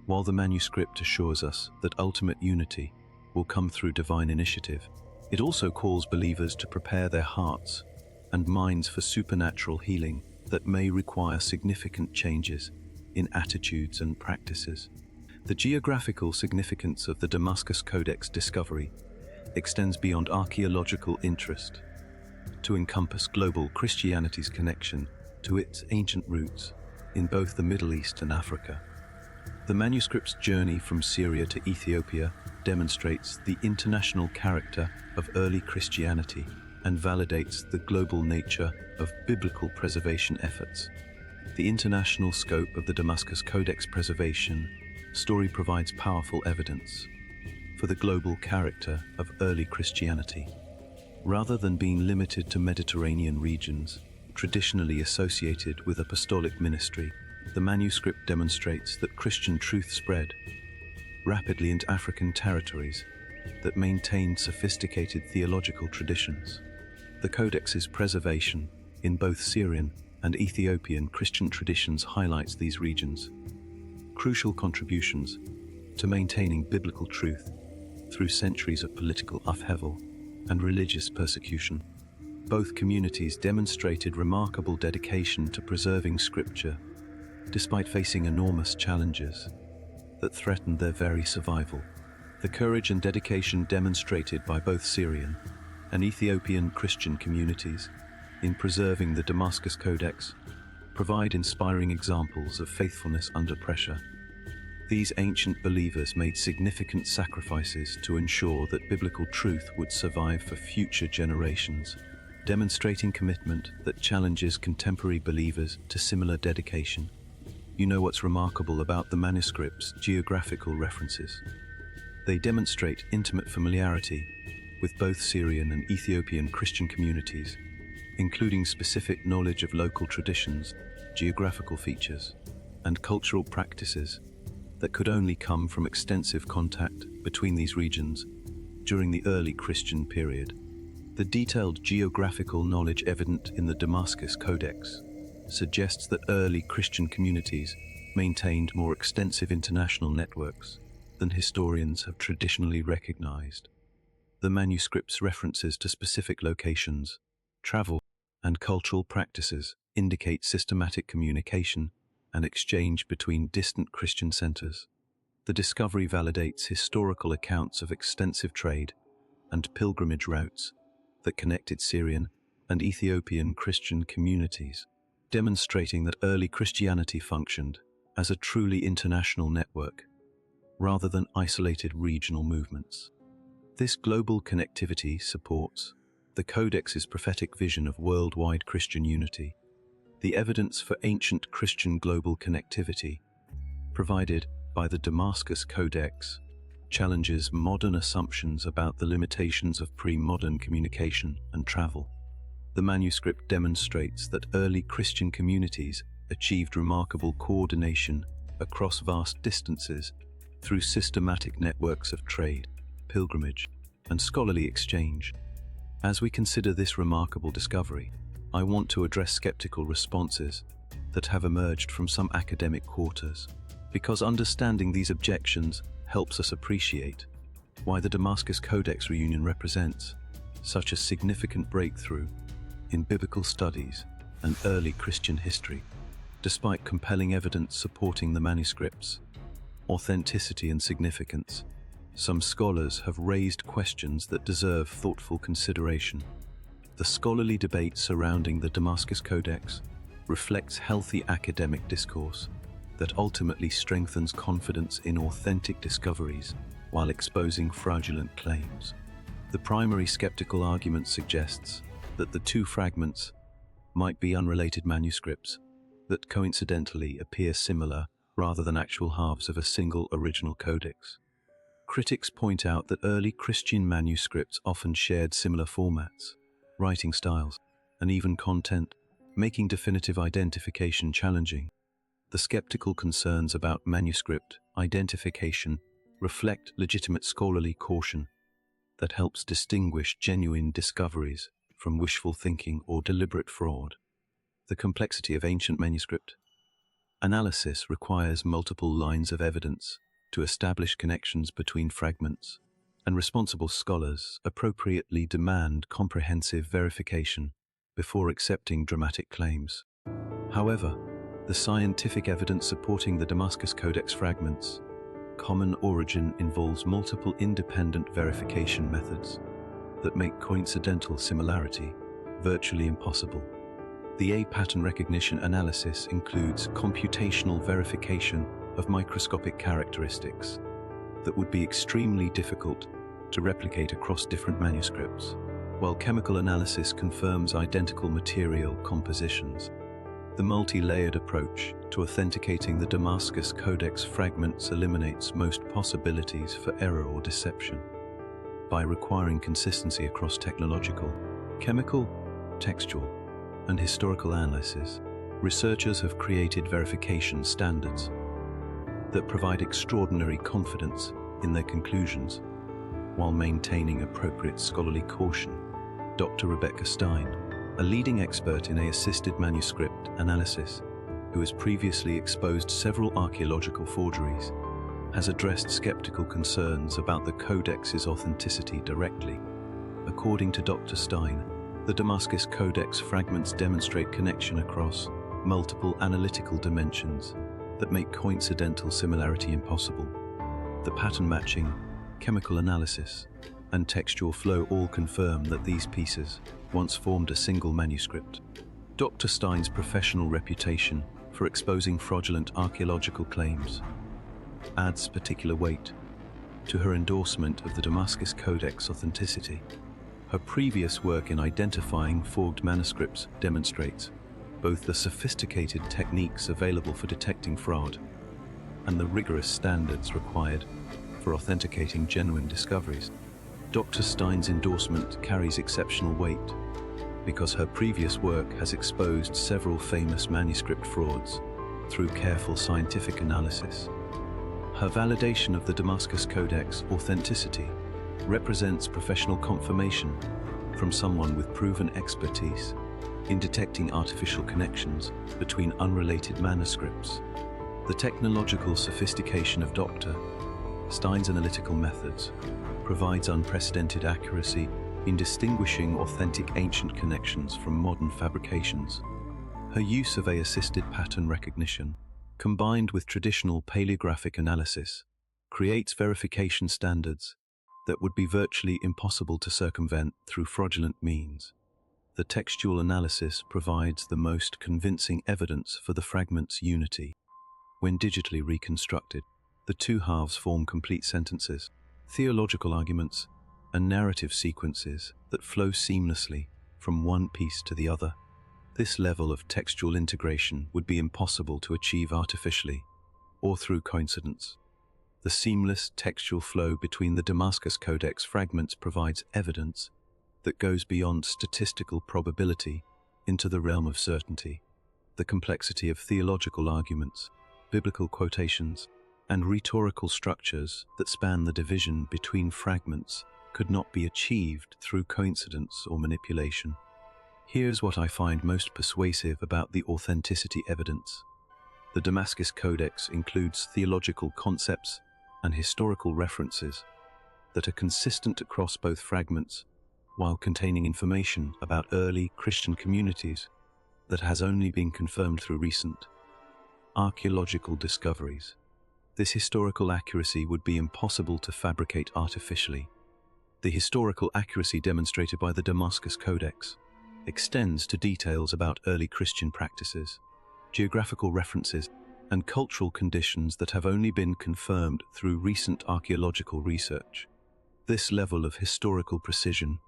While the manuscript assures us that ultimate unity will come through divine initiative, it also calls believers to prepare their hearts and minds for supernatural healing that may require significant changes in attitudes and practices. The geographical significance of the Damascus Codex discovery extends beyond archaeological interest to encompass global Christianity's connection to its ancient roots in both the Middle East and Africa. The manuscript's journey from Syria to Ethiopia demonstrates the international character of early Christianity and validates the global nature of biblical preservation efforts. The international scope of the Damascus Codex preservation story provides powerful evidence for the global character of early Christianity. Rather than being limited to Mediterranean regions, traditionally associated with apostolic ministry, the manuscript demonstrates that Christian truth spread rapidly into African territories that maintained sophisticated theological traditions. The Codex's preservation in both Syrian and Ethiopian Christian traditions highlights these regions' crucial contributions to maintaining biblical truth through centuries of political upheaval and religious persecution. Both communities demonstrated remarkable dedication to preserving Scripture, despite facing enormous challenges that threatened their very survival. The courage and dedication demonstrated by both Syrian and Ethiopian Christian communities in preserving the Damascus Codex provide inspiring examples of faithfulness under pressure. These ancient believers made significant sacrifices to ensure that biblical truth would survive for future generations, demonstrating commitment that challenges contemporary believers to similar dedication. You know what's remarkable about the manuscript's geographical references? They demonstrate intimate familiarity with both Syrian and Ethiopian Christian communities, including specific knowledge of local traditions, geographical features, and cultural practices that could only come from extensive contact between these regions during the early Christian period. The detailed geographical knowledge evident in the Damascus Codex suggests that early Christian communities maintained more extensive international networks than historians have traditionally recognized. The manuscript's references to specific locations, travel, and cultural practices indicate systematic communication and exchange between distant Christian centers. The discovery validates historical accounts of extensive trade and pilgrimage routes that connected Syrian and Ethiopian Christian communities, demonstrating that early Christianity functioned as a truly international network rather than isolated regional movements. This global connectivity supports the Codex's prophetic vision of worldwide Christian unity. The evidence for ancient Christian global connectivity provided by the Damascus Codex challenges modern assumptions about the limitations of pre-modern communication and travel. The manuscript demonstrates that early Christian communities achieved remarkable coordination across vast distances through systematic networks of trade, pilgrimage, and scholarly exchange. As we consider this remarkable discovery, I want to address skeptical responses that have emerged from some academic quarters, because understanding these objections helps us appreciate why the Damascus Codex reunion represents such a significant breakthrough in biblical studies and early Christian history. Despite compelling evidence supporting the manuscript's authenticity and significance, some scholars have raised questions that deserve thoughtful consideration. The scholarly debate surrounding the Damascus Codex reflects healthy academic discourse that ultimately strengthens confidence in authentic discoveries while exposing fraudulent claims. The primary skeptical argument suggests that the two fragments might be unrelated manuscripts that coincidentally appear similar rather than actual halves of a single original codex. Critics point out that early Christian manuscripts often shared similar formats, writing styles, and even content, making definitive identification challenging. The skeptical concerns about manuscript identification reflect legitimate scholarly caution that helps distinguish genuine discoveries from wishful thinking or deliberate fraud. The complexity of ancient manuscript analysis requires multiple lines of evidence to establish connections between fragments, and responsible scholars appropriately demand comprehensive verification before accepting dramatic claims. However, the scientific evidence supporting the Damascus Codex fragments' common origin involves multiple independent verification methods that make coincidental similarity virtually impossible. The A pattern recognition analysis includes computational verification of microscopic characteristics that would be extremely difficult to replicate across different manuscripts, while chemical analysis confirms identical material compositions. The multi-layered approach to authenticating the Damascus Codex fragments eliminates most possibilities for error or deception. By requiring consistency across technological, chemical, textual, and historical analysis, researchers have created verification standards that provide extraordinary confidence in their conclusions while maintaining appropriate scholarly caution. Dr. Rebecca Stein, a leading expert in assisted manuscript analysis who has previously exposed several archaeological forgeries, has addressed skeptical concerns about the Codex's authenticity directly. According to Dr. Stein, the Damascus Codex fragments demonstrate connection across multiple analytical dimensions that make coincidental similarity impossible. The pattern matching, chemical analysis, and textual flow all confirm that these pieces once formed a single manuscript. Dr. Stein's professional reputation for exposing fraudulent archaeological claims adds particular weight to her endorsement of the Damascus Codex authenticity. Her previous work in identifying forged manuscripts demonstrates both the sophisticated techniques available for detecting fraud and the rigorous standards required for authenticating genuine discoveries. Dr. Stein's endorsement carries exceptional weight because her previous work has exposed several famous manuscript frauds through careful scientific analysis. Her validation of the Damascus Codex authenticity represents professional confirmation from someone with proven expertise in detecting artificial connections between unrelated manuscripts. The technological sophistication of Dr. Stein's analytical methods provides unprecedented accuracy in distinguishing authentic ancient connections from modern fabrications. Her use of assisted pattern recognition, combined with traditional paleographic analysis, creates verification standards that would be virtually impossible to circumvent through fraudulent means. The textual analysis provides the most convincing evidence for the fragment's unity. When digitally reconstructed, the two halves form complete sentences, theological arguments, and narrative sequences that flow seamlessly from one piece to the other. This level of textual integration would be impossible to achieve artificially or through coincidence. The seamless textual flow between the Damascus Codex fragments provides evidence that goes beyond statistical probability into the realm of certainty. The complexity of theological arguments, biblical quotations, and rhetorical structures that span the division between fragments could not be achieved through coincidence or manipulation. Here's what I find most persuasive about the authenticity evidence. The Damascus Codex includes theological concepts and historical references that are consistent across both fragments, while containing information about early Christian communities that has only been confirmed through recent archaeological discoveries. This historical accuracy would be impossible to fabricate artificially. The historical accuracy demonstrated by the Damascus Codex extends to details about early Christian practices, geographical references, and cultural conditions that have only been confirmed through recent archaeological research. This level of historical precision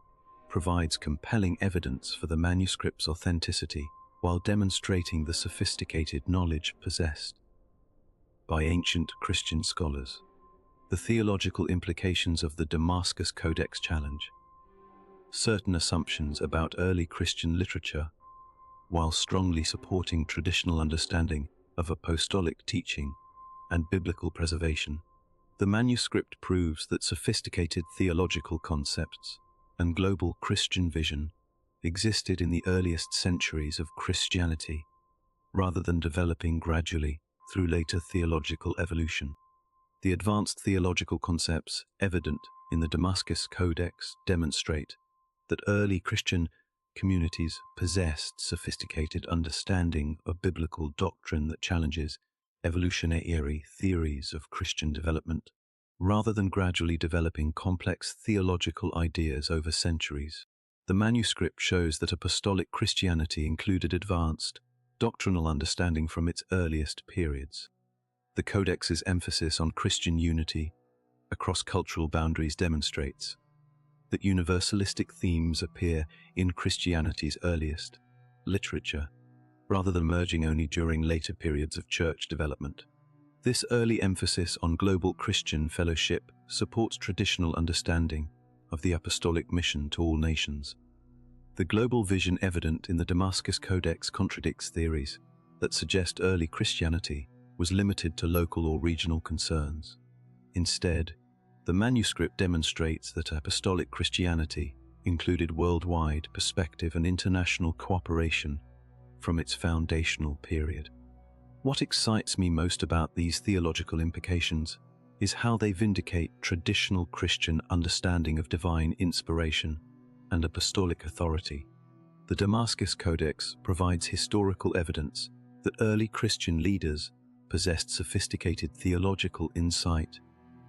provides compelling evidence for the manuscript's authenticity while demonstrating the sophisticated knowledge possessed by ancient Christian scholars. The theological implications of the Damascus Codex challenge certain assumptions about early Christian literature, while strongly supporting traditional understanding of apostolic teaching and biblical preservation. The manuscript proves that sophisticated theological concepts and global Christian vision existed in the earliest centuries of Christianity, rather than developing gradually through later theological evolution. The advanced theological concepts evident in the Damascus Codex demonstrate that early Christian communities possessed sophisticated understanding of biblical doctrine that challenges evolutionary theories of Christian development, rather than gradually developing complex theological ideas over centuries. The manuscript shows that apostolic Christianity included advanced doctrinal understanding from its earliest periods. The Codex's emphasis on Christian unity across cultural boundaries demonstrates that universalistic themes appear in Christianity's earliest literature, rather than emerging only during later periods of church development. This early emphasis on global Christian fellowship supports traditional understanding of the apostolic mission to all nations. The global vision evident in the Damascus Codex contradicts theories that suggest early Christianity was limited to local or regional concerns. Instead, the manuscript demonstrates that apostolic Christianity included worldwide perspective and international cooperation from its foundational period. What excites me most about these theological implications is how they vindicate traditional Christian understanding of divine inspiration and apostolic authority. The Damascus Codex provides historical evidence that early Christian leaders possessed sophisticated theological insight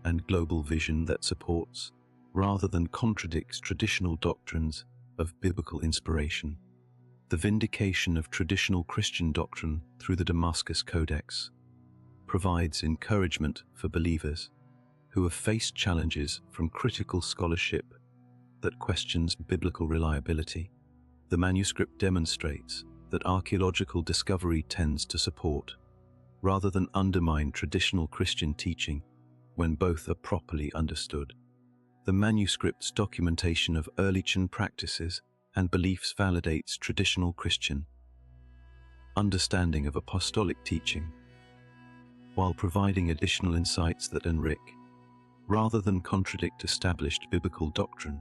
and global vision that supports, rather than contradicts, traditional doctrines of biblical inspiration. The vindication of traditional Christian doctrine through the Damascus Codex provides encouragement for believers who have faced challenges from critical scholarship that questions biblical reliability. The manuscript demonstrates that archaeological discovery tends to support, rather than undermine, traditional Christian teaching when both are properly understood. The manuscript's documentation of early Christian practices and beliefs validates traditional Christian understanding of apostolic teaching, while providing additional insights that enrich, rather than contradict, established biblical doctrine.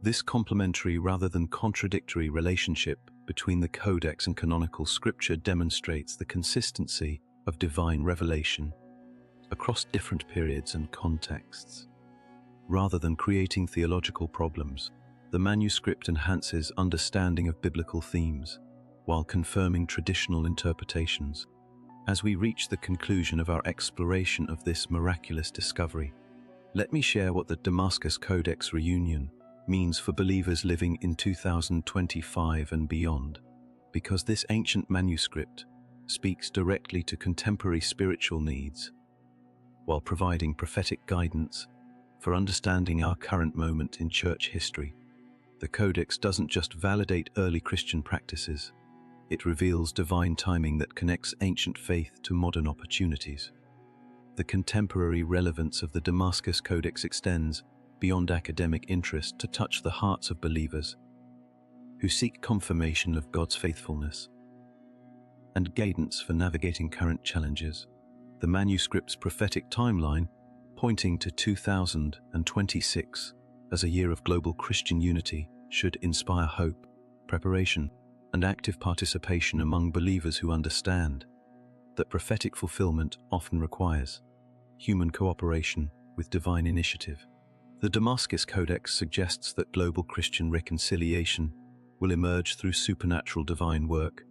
This complementary rather than contradictory relationship between the Codex and canonical scripture demonstrates the consistency of divine revelation across different periods and contexts. Rather than creating theological problems, the manuscript enhances understanding of biblical themes while confirming traditional interpretations. As we reach the conclusion of our exploration of this miraculous discovery, let me share what the Damascus Codex Reunion means for believers living in 2025 and beyond, because this ancient manuscript speaks directly to contemporary spiritual needs, while providing prophetic guidance for understanding our current moment in church history. The Codex doesn't just validate early Christian practices, it reveals divine timing that connects ancient faith to modern opportunities. The contemporary relevance of the Damascus Codex extends beyond academic interest to touch the hearts of believers who seek confirmation of God's faithfulness and guidance for navigating current challenges. The manuscript's prophetic timeline, pointing to 2026 as a year of global Christian unity, should inspire hope, preparation, and active participation among believers who understand that prophetic fulfillment often requires human cooperation with divine initiative. The Damascus Codex suggests that global Christian reconciliation will emerge through supernatural divine work,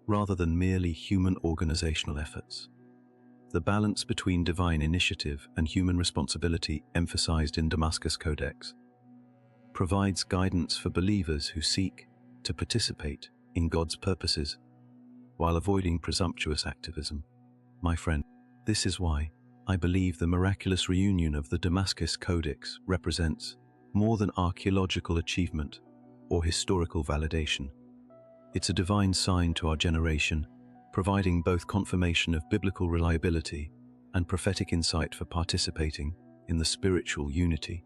rather than merely human organizational efforts. The balance between divine initiative and human responsibility emphasized in Damascus Codex provides guidance for believers who seek to participate in God's purposes while avoiding presumptuous activism. My friend, this is why I believe the miraculous reunion of the Damascus Codex represents more than archaeological achievement or historical validation. It's a divine sign to our generation, providing both confirmation of biblical reliability and prophetic insight for participating in the spiritual unity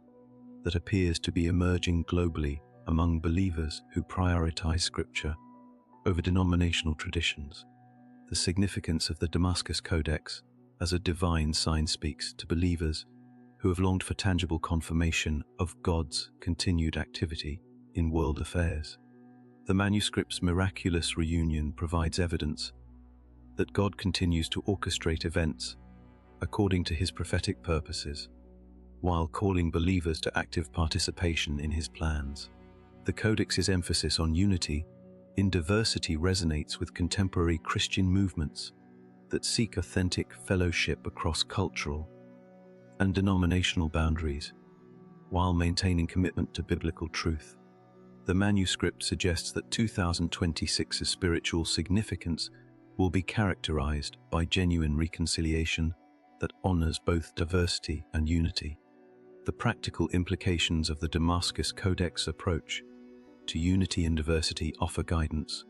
that appears to be emerging globally among believers who prioritize Scripture over denominational traditions. The significance of the Damascus Codex as a divine sign speaks to believers who have longed for tangible confirmation of God's continued activity in world affairs. The manuscript's miraculous reunion provides evidence that God continues to orchestrate events according to His prophetic purposes, while calling believers to active participation in His plans. The Codex's emphasis on unity in diversity resonates with contemporary Christian movements that seek authentic fellowship across cultural and denominational boundaries, while maintaining commitment to biblical truth. The manuscript suggests that 2026's spiritual significance will be characterized by genuine reconciliation that honors both diversity and unity. The practical implications of the Damascus Codex approach to unity and diversity offer guidance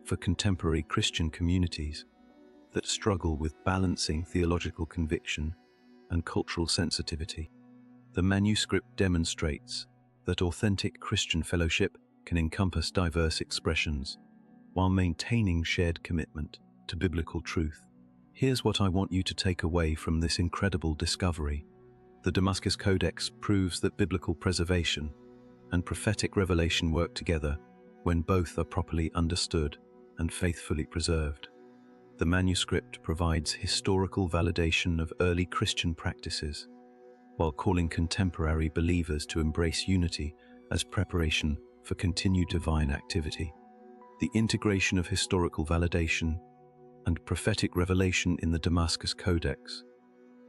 for contemporary Christian communities that struggle with balancing theological conviction and cultural sensitivity. The manuscript demonstrates that authentic Christian fellowship can encompass diverse expressions while maintaining shared commitment to biblical truth. Here's what I want you to take away from this incredible discovery. The Damascus Codex proves that biblical preservation and prophetic revelation work together when both are properly understood and faithfully preserved. The manuscript provides historical validation of early Christian practices, while calling contemporary believers to embrace unity as preparation for continued divine activity. The integration of historical validation and prophetic revelation in the Damascus Codex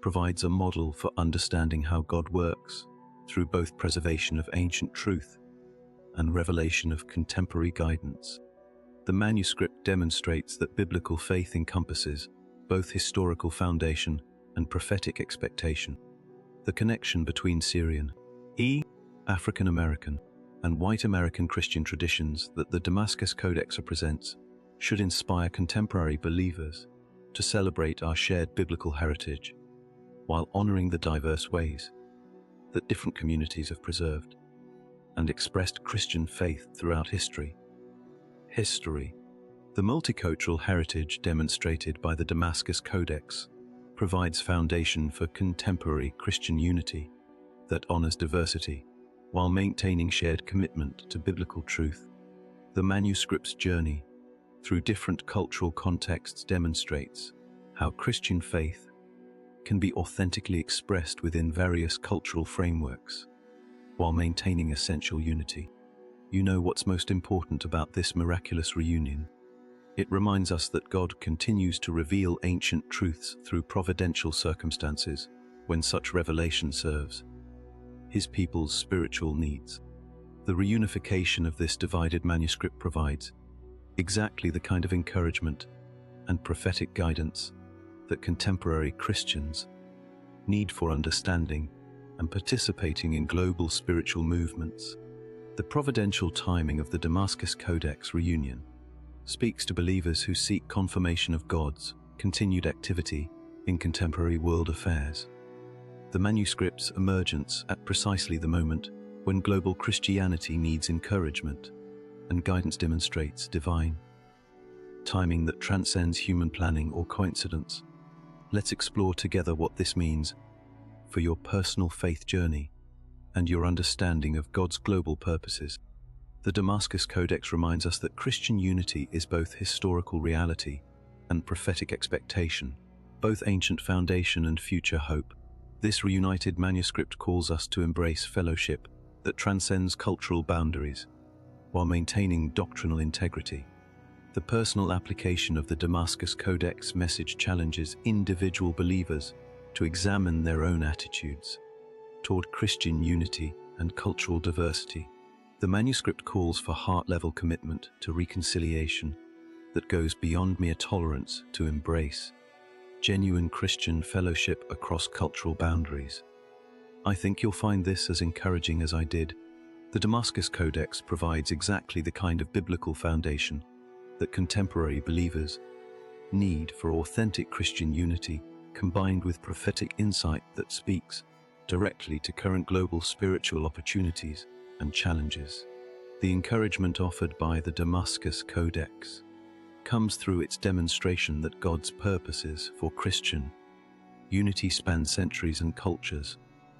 provides a model for understanding how God works through both preservation of ancient truth and revelation of contemporary guidance. The manuscript demonstrates that biblical faith encompasses both historical foundation and prophetic expectation. The connection between Syrian, African American, and white American Christian traditions that the Damascus Codex represents should inspire contemporary believers to celebrate our shared biblical heritage while honoring the diverse ways that different communities have preserved and expressed Christian faith throughout history. The multicultural heritage demonstrated by the Damascus Codex provides foundation for contemporary Christian unity that honors diversity while maintaining shared commitment to biblical truth. The manuscript's journey through different cultural contexts demonstrates how Christian faith can be authentically expressed within various cultural frameworks while maintaining essential unity. You know what's most important about this miraculous reunion? It reminds us that God continues to reveal ancient truths through providential circumstances when such revelation serves His people's spiritual needs. The reunification of this divided manuscript provides exactly the kind of encouragement and prophetic guidance that contemporary Christians need for understanding and participating in global spiritual movements. The providential timing of the Damascus Codex reunion speaks to believers who seek confirmation of God's continued activity in contemporary world affairs. The manuscript's emergence at precisely the moment when global Christianity needs encouragement and guidance demonstrates divine timing that transcends human planning or coincidence. Let's explore together what this means for your personal faith journey and your understanding of God's global purposes. The Damascus Codex reminds us that Christian unity is both historical reality and prophetic expectation, both ancient foundation and future hope. This reunited manuscript calls us to embrace fellowship that transcends cultural boundaries while maintaining doctrinal integrity. The personal application of the Damascus Codex message challenges individual believers to examine their own attitudes toward Christian unity and cultural diversity. The manuscript calls for heart-level commitment to reconciliation that goes beyond mere tolerance to embrace genuine Christian fellowship across cultural boundaries. I think you'll find this as encouraging as I did. The Damascus Codex provides exactly the kind of biblical foundation that contemporary believers need for authentic Christian unity, combined with prophetic insight that speaks directly to current global spiritual opportunities and challenges. The encouragement offered by the Damascus Codex comes through its demonstration that God's purposes for Christian unity span centuries and cultures,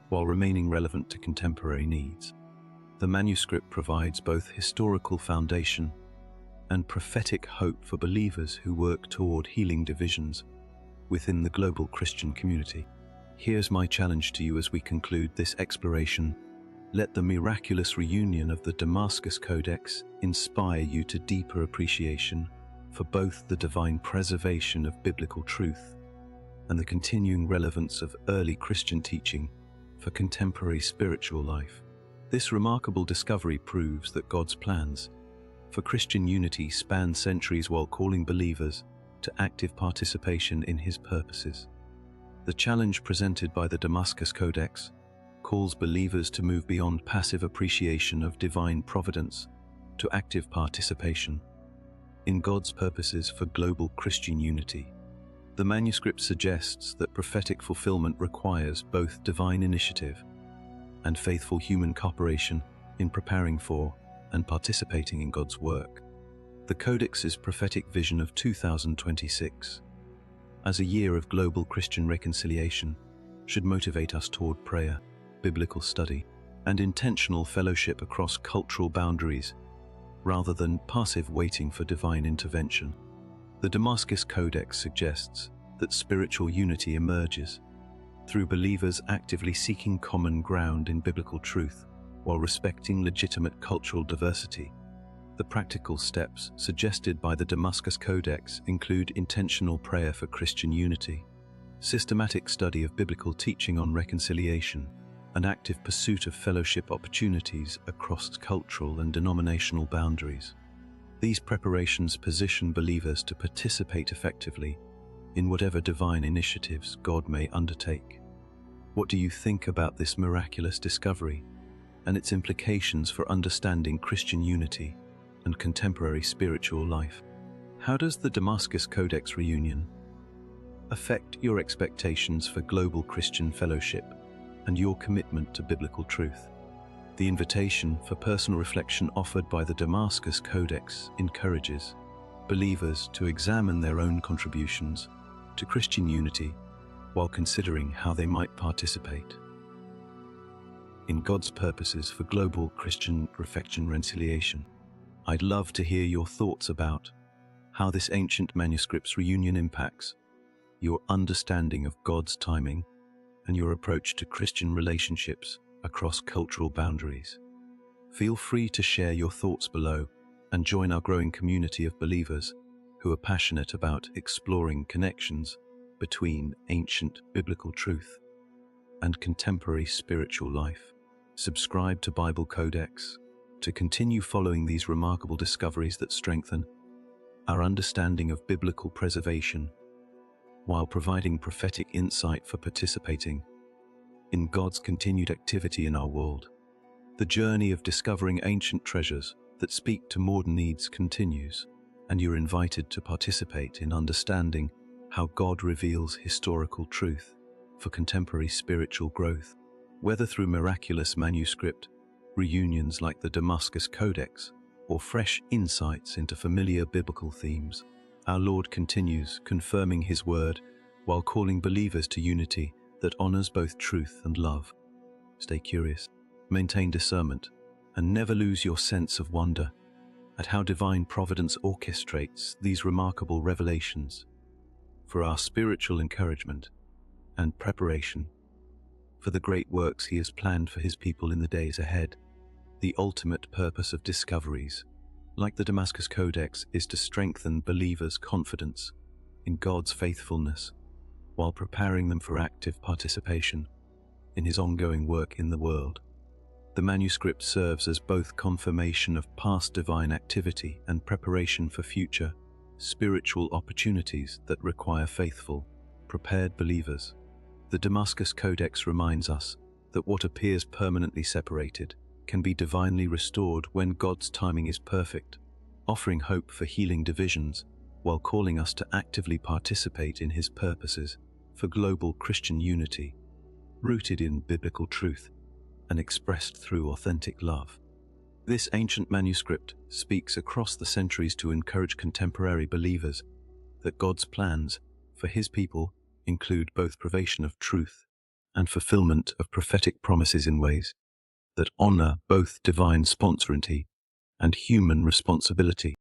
while remaining relevant to contemporary needs. The manuscript provides both historical foundation and prophetic hope for believers who work toward healing divisions within the global Christian community. Here's my challenge to you as we conclude this exploration. Let the miraculous reunion of the Damascus Codex inspire you to deeper appreciation for both the divine preservation of biblical truth and the continuing relevance of early Christian teaching for contemporary spiritual life. This remarkable discovery proves that God's plans for Christian unity span centuries while calling believers to active participation in His purposes. The challenge presented by the Damascus Codex calls believers to move beyond passive appreciation of divine providence to active participation in God's purposes for global Christian unity. The manuscript suggests that prophetic fulfillment requires both divine initiative and faithful human cooperation in preparing for and participating in God's work. The Codex's prophetic vision of 2026 as a year of global Christian reconciliation should motivate us toward prayer, biblical study, and intentional fellowship across cultural boundaries, rather than passive waiting for divine intervention. The Damascus Codex suggests that spiritual unity emerges through believers actively seeking common ground in biblical truth while respecting legitimate cultural diversity. The practical steps suggested by the Damascus Codex include intentional prayer for Christian unity, systematic study of biblical teaching on reconciliation, an active pursuit of fellowship opportunities across cultural and denominational boundaries. These preparations position believers to participate effectively in whatever divine initiatives God may undertake. What do you think about this miraculous discovery and its implications for understanding Christian unity and contemporary spiritual life? How does the Damascus Codex reunion affect your expectations for global Christian fellowship and your commitment to biblical truth? The invitation for personal reflection offered by the Damascus Codex encourages believers to examine their own contributions to Christian unity while considering how they might participate in God's purposes for global Christian reconciliation. I'd love to hear your thoughts about how this ancient manuscripts reunion impacts your understanding of God's timing and your approach to Christian relationships across cultural boundaries. Feel free to share your thoughts below and join our growing community of believers who are passionate about exploring connections between ancient biblical truth and contemporary spiritual life. Subscribe to Bible Codex to continue following these remarkable discoveries that strengthen our understanding of biblical preservation while providing prophetic insight for participating in God's continued activity in our world. The journey of discovering ancient treasures that speak to modern needs continues, and you're invited to participate in understanding how God reveals historical truth for contemporary spiritual growth. Whether through miraculous manuscript reunions like the Damascus Codex or fresh insights into familiar biblical themes, our Lord continues confirming His word while calling believers to unity that honors both truth and love. Stay curious, maintain discernment, and never lose your sense of wonder at how divine providence orchestrates these remarkable revelations for our spiritual encouragement and preparation for the great works He has planned for His people in the days ahead. The ultimate purpose of discoveries like the Damascus Codex is to strengthen believers' confidence in God's faithfulness while preparing them for active participation in His ongoing work in the world. The manuscript serves as both confirmation of past divine activity and preparation for future spiritual opportunities that require faithful, prepared believers. The Damascus Codex reminds us that what appears permanently separated can be divinely restored when God's timing is perfect, offering hope for healing divisions while calling us to actively participate in His purposes for global Christian unity, rooted in biblical truth and expressed through authentic love. This ancient manuscript speaks across the centuries to encourage contemporary believers that God's plans for His people include both preservation of truth and fulfillment of prophetic promises in ways that honor both divine sponsorinity and human responsibility.